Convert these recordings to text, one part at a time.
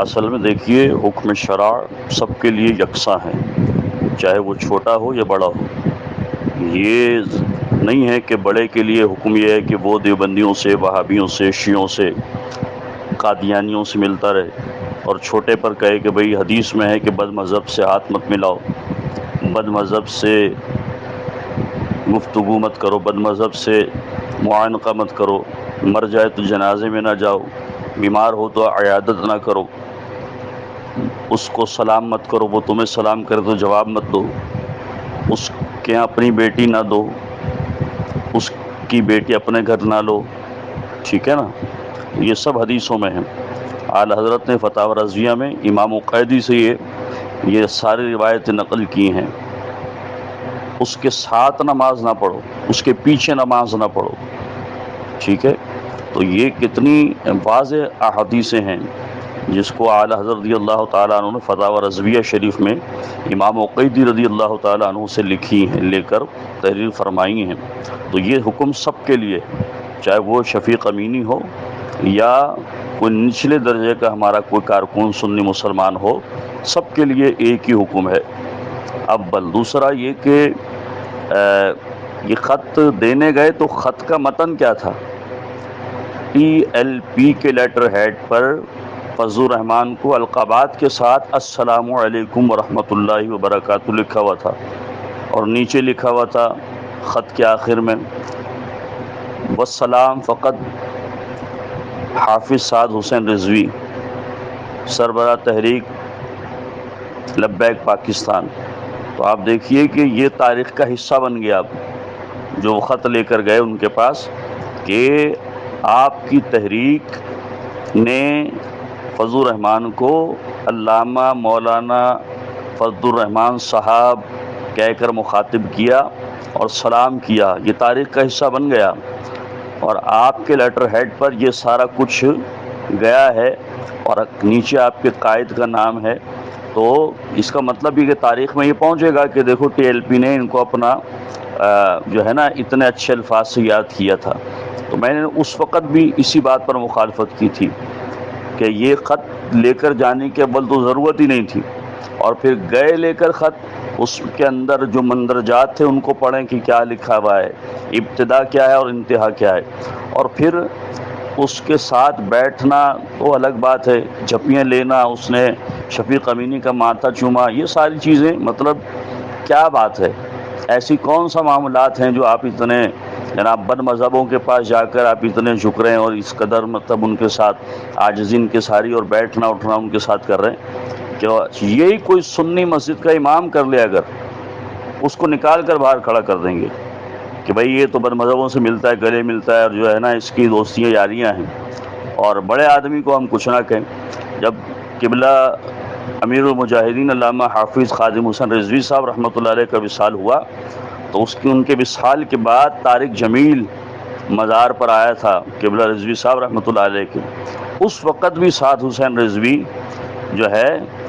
اصل میں دیکھیے حکم شرع سب کے لیے یکساں ہے، چاہے وہ چھوٹا ہو یا بڑا ہو۔ یہ نہیں ہے کہ بڑے کے لیے حکم یہ ہے کہ وہ دیوبندیوں سے، وہابیوں سے، شیعوں سے، قادیانیوں سے ملتا رہے، اور چھوٹے پر کہے کہ بھئی حدیث میں ہے کہ بد مذہب سے ہاتھ مت ملاؤ، بد مذہب سے گفتگو مت کرو، بد مذہب سے معانقہ مت کرو، مر جائے تو جنازے میں نہ جاؤ، بیمار ہو تو عیادت نہ کرو، اس کو سلام مت کرو، وہ تمہیں سلام کرے تو جواب مت دو، اس کے یہاں اپنی بیٹی نہ دو، اس کی بیٹی اپنے گھر نہ لو، ٹھیک ہے نا؟ یہ سب حدیثوں میں ہیں۔ اعلی حضرت نے فتاوی رضویہ میں امام قیدی سے یہ ساری روایتیں نقل کی ہیں۔ اس کے ساتھ نماز نہ پڑھو، اس کے پیچھے نماز نہ پڑھو، ٹھیک ہے؟ تو یہ کتنی واضح احادیثیں ہیں جس کو اعلی حضرت رضی اللہ تعالیٰ عنہ نے فتاوی رضویہ شریف میں امام قیدی رضی اللہ تعالیٰ عنہ سے لکھی ہیں، لے کر تحریر فرمائی ہیں۔ تو یہ حکم سب کے لیے، چاہے وہ شفیق امینی ہو یا کوئی نچلے درجے کا ہمارا کوئی کارکن سنی مسلمان ہو، سب کے لیے ایک ہی حکم ہے۔ اول دوسرا یہ کہ یہ خط دینے گئے تو خط کا متن کیا تھا؟ TLP کے لیٹر ہیڈ پر فضل الرحمان کو القابات کے ساتھ السلام علیکم ورحمۃ اللہ وبرکاتہ لکھا ہوا تھا، اور نیچے لکھا ہوا تھا خط کے آخر میں والسلام فقط حافظ سعد حسین رضوی، سربراہ تحریک لبیک پاکستان۔ تو آپ دیکھیے کہ یہ تاریخ کا حصہ بن گیا اب، جو خط لے کر گئے ان کے پاس کہ آپ کی تحریک نے فضل الرحمان کو علامہ مولانا فضل الرحمان صاحب کہہ کر مخاطب کیا اور سلام کیا، یہ تاریخ کا حصہ بن گیا، اور آپ کے لیٹر ہیڈ پر یہ سارا کچھ گیا ہے، اور نیچے آپ کے قائد کا نام ہے۔ تو اس کا مطلب یہ کہ تاریخ میں یہ پہنچے گا کہ دیکھو TLP نے ان کو اپنا جو ہے نا اتنے اچھے الفاظ سے یاد کیا تھا۔ تو میں نے اس وقت بھی اسی بات پر مخالفت کی تھی کہ یہ خط لے کر جانے کے اول تو ضرورت ہی نہیں تھی، اور پھر گئے لے کر خط، اس کے اندر جو مندرجات تھے ان کو پڑھیں کہ کیا لکھا ہوا ہے، ابتدا کیا ہے اور انتہا کیا ہے، اور پھر اس کے ساتھ بیٹھنا تو الگ بات ہے، جھپیاں لینا، اس نے شفیق امینی کا ماتھا چوما، یہ ساری چیزیں مطلب کیا بات ہے؟ ایسی کون سا معاملات ہیں جو آپ اتنے جناب بد مذہبوں کے پاس جا کر آپ اتنے جھک رہے ہیں اور اس قدر مطلب ان کے ساتھ عاجزی انکساری اور بیٹھنا اٹھنا ان کے ساتھ کر رہے ہیں؟ کہ یہی کوئی سنی مسجد کا امام کر لے اگر، اس کو نکال کر باہر کھڑا کر دیں گے کہ بھئی یہ تو بد مذہبوں سے ملتا ہے، گلے ملتا ہے، اور جو ہے نا اس کی دوستیاں یاریاں ہیں، اور بڑے آدمی کو ہم کچھ نہ کہیں۔ جب قبلہ امیر المجاہدین علامہ حافظ خادم حسین رضوی صاحب رحمۃ اللہ علیہ کا وصال ہوا، تو ان کے وصال کے بعد طارق جمیل مزار پر آیا تھا قبلہ رضوی صاحب رحمۃ اللہ علیہ کے، اس وقت بھی سعد حسین رضوی جو ہے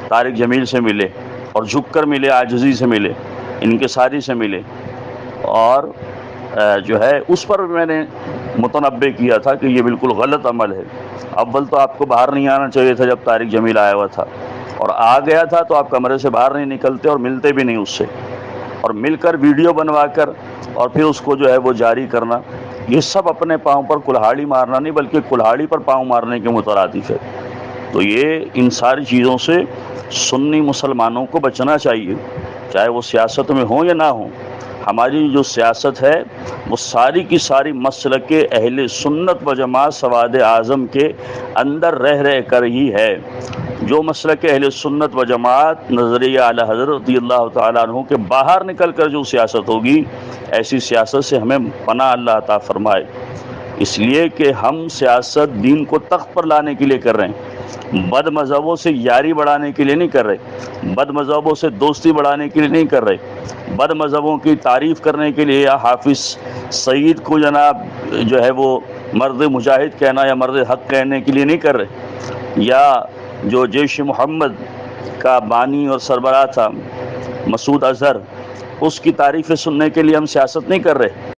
طارق جمیل سے ملے، اور جھک کر ملے، عاجزی سے ملے، انکساری سے ملے، اور جو ہے اس پر میں نے متنبہ کیا تھا کہ یہ بالکل غلط عمل ہے۔ اول تو آپ کو باہر نہیں آنا چاہیے تھا جب طارق جمیل آیا ہوا تھا، اور آ گیا تھا تو آپ کمرے سے باہر نہیں نکلتے اور ملتے بھی نہیں اس سے، اور مل کر ویڈیو بنوا کر اور پھر اس کو جو ہے وہ جاری کرنا، یہ سب اپنے پاؤں پر کلہاڑی مارنا نہیں بلکہ کلہاڑی پر پاؤں مارنے کے مترادف ہے۔ تو یہ ان ساری چیزوں سے سنی مسلمانوں کو بچنا چاہیے، چاہے وہ سیاست میں ہوں یا نہ ہوں۔ ہماری جو سیاست ہے وہ ساری کی ساری مسلک اہل سنت و جماعت سواد اعظم کے اندر رہ کر ہی ہے۔ جو مسلک اہل سنت و جماعت نظریہ اعلی حضرت رضی اللہ تعالیٰ عنہ کے باہر نکل کر جو سیاست ہوگی، ایسی سیاست سے ہمیں پناہ اللہ عطا فرمائے۔ اس لیے کہ ہم سیاست دین کو تخت پر لانے کے لیے کر رہے ہیں، بد مذہبوں سے یاری بڑھانے کے لیے نہیں کر رہے، بد مذہبوں سے دوستی بڑھانے کے لیے نہیں کر رہے، بد مذہبوں کی تعریف کرنے کے لیے یا حافظ سعید کو جناب جو ہے وہ مرد مجاہد کہنا یا مرد حق کہنے کے لیے نہیں کر رہے، یا جو جیش محمد کا بانی اور سربراہ تھا مسعود اظہر، اس کی تعریفیں سننے کے لیے ہم سیاست نہیں کر رہے۔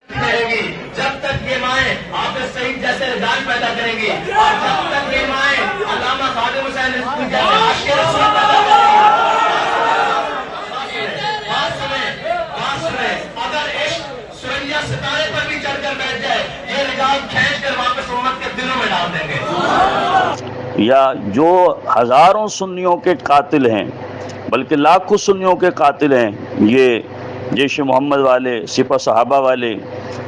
جب تک یہ مائیں حافظ سعید جیسے رجال پیدا کریں گی، اور جب تک یہ مائیں علامہ خادم حسین یا جو ہزاروں سنیوں کے قاتل ہیں بلکہ لاکھوں سنیوں کے قاتل ہیں، یہ جیش محمد والے، سپہ صحابہ والے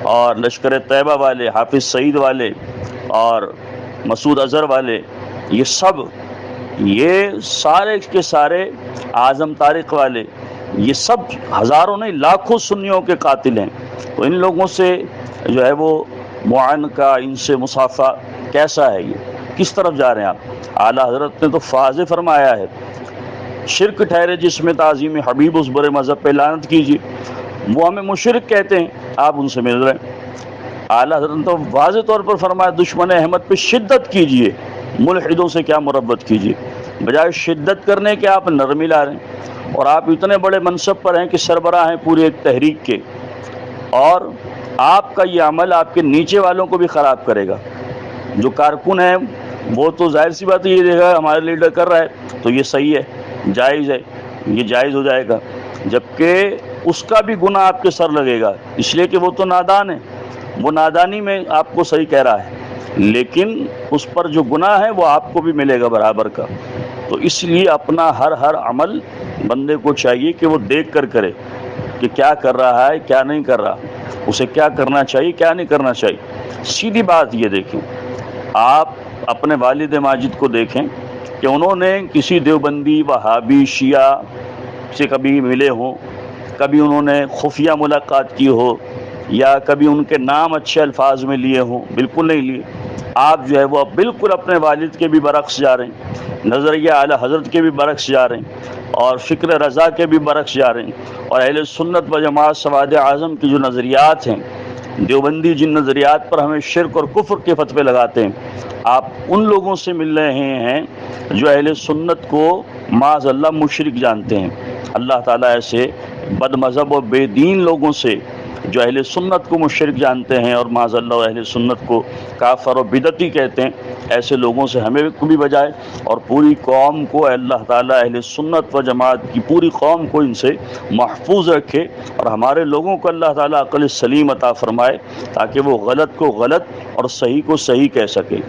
اور لشکر طیبہ والے، حافظ سعید والے اور مسعود اظہر والے، یہ سب، یہ سارے کے سارے، اعظم طارق والے، یہ سب ہزاروں نہیں لاکھوں سنیوں کے قاتل ہیں۔ تو ان لوگوں سے جو ہے وہ معانقہ، ان سے مصافحہ کیسا ہے؟ یہ کس طرف جا رہے ہیں آپ؟ اعلیٰ حضرت نے تو واضح فرمایا ہے، شرک ٹھہرے جس میں تعظیم حبیب، اس برے مذہب پہ لعنت کیجیے۔ وہ ہمیں مشرک کہتے ہیں، آپ ان سے مل رہے ہیں۔ اعلیٰ حضرت نے تو واضح طور پر فرمایا دشمن احمد پہ شدت کیجیے، ملحدوں سے کیا مربت کیجیے۔ بجائے شدت کرنے کے آپ نرمی لا رہے ہیں، اور آپ اتنے بڑے منصب پر ہیں کہ سربراہ ہیں پورے ایک تحریک کے، اور آپ کا یہ عمل آپ کے نیچے والوں کو بھی خراب کرے گا۔ جو کارکن ہیں وہ تو ظاہر سی بات ہے یہ دیکھا ہمارا لیڈر کر رہا ہے تو یہ صحیح ہے، جائز ہے، یہ جائز ہو جائے گا، جبکہ اس کا بھی گناہ آپ کے سر لگے گا، اس لیے کہ وہ تو نادان ہے، وہ نادانی میں آپ کو صحیح کہہ رہا ہے، لیکن اس پر جو گناہ ہے وہ آپ کو بھی ملے گا برابر کا۔ تو اس لیے اپنا ہر عمل بندے کو چاہیے کہ وہ دیکھ کر کرے کہ کیا کر رہا ہے، کیا نہیں کر رہا، اسے کیا کرنا چاہیے، کیا نہیں کرنا چاہیے۔ سیدھی بات یہ دیکھیں، آپ اپنے والد ماجد کو دیکھیں کہ انہوں نے کسی دیوبندی، وہابی، شیعہ سے کبھی ملے ہوں، کبھی انہوں نے خفیہ ملاقات کی ہو، یا کبھی ان کے نام اچھے الفاظ میں لیے ہوں؟ بالکل نہیں لیے۔ آپ جو ہے وہ بالکل اپنے والد کے بھی برعکس جا رہے ہیں، نظریہ اعلیٰ حضرت کے بھی برعکس جا رہے ہیں، اور فکر رضا کے بھی برعکس جا رہے ہیں، اور اہل سنت و جماعت سواد اعظم کی جو نظریات ہیں، دیوبندی جن نظریات پر ہمیں شرک اور کفر کے فتوے لگاتے ہیں، آپ ان لوگوں سے مل رہے ہیں جو اہل سنت کو معاذ اللہ مشرک جانتے ہیں۔ اللہ تعالیٰ ایسے بد مذہب اور بے دین لوگوں سے جو اہل سنت کو مشرک جانتے ہیں اور معاذ اللہ اہل سنت کو کافر و بدعتی کہتے ہیں، ایسے لوگوں سے ہمیں بھی بجائے اور پوری قوم کو اللہ تعالیٰ اہل سنت و جماعت کی پوری قوم کو ان سے محفوظ رکھے، اور ہمارے لوگوں کو اللہ تعالیٰ عقل سلیم عطا فرمائے تاکہ وہ غلط کو غلط اور صحیح کو صحیح کہہ سکے۔